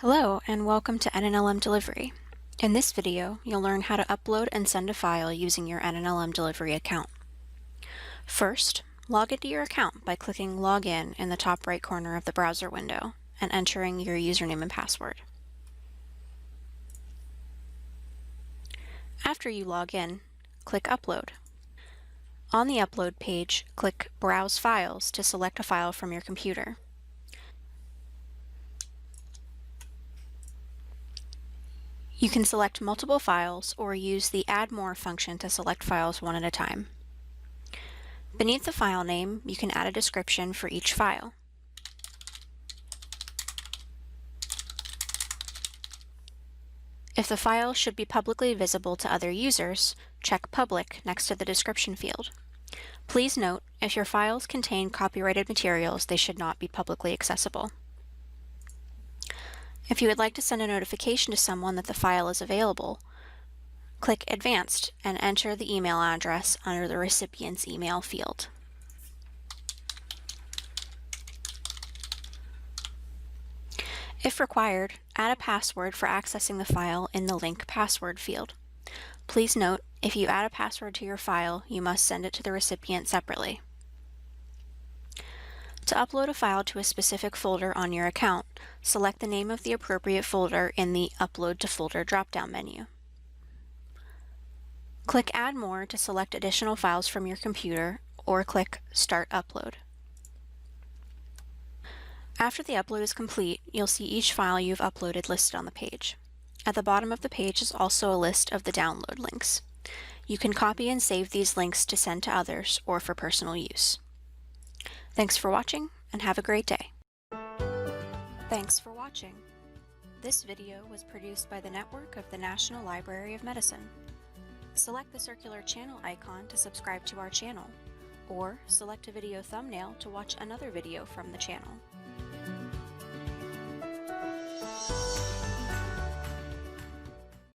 Hello and welcome to NNLM Delivery. In this video, you'll learn how to upload and send a file using your NNLM Delivery account. First, log into your account by clicking Login in the top right corner of the browser window and entering your username and password. After you log in, click Upload. On the Upload page, click Browse Files to select a file from your computer. You can select multiple files or use the Add More function to select files one at a time. Beneath the file name, you can add a description for each file. If the file should be publicly visible to other users, check Public next to the description field. Please note, if your files contain copyrighted materials, they should not be publicly accessible. If you would like to send a notification to someone that the file is available, click Advanced and enter the email address under the recipient's email field. If required, add a password for accessing the file in the Link Password field. Please note, if you add a password to your file, you must send it to the recipient separately. To upload a file to a specific folder on your account, select the name of the appropriate folder in the Upload to Folder drop-down menu. Click Add More to select additional files from your computer, or click Start Upload. After the upload is complete, you'll see each file you've uploaded listed on the page. At the bottom of the page is also a list of the download links. You can copy and save these links to send to others or for personal use. Thanks for watching, and have a great day. Thanks for watching. This video was produced by the network of the National Library of Medicine. Select the circular channel icon to subscribe to our channel, or select a video thumbnail to watch another video from the channel.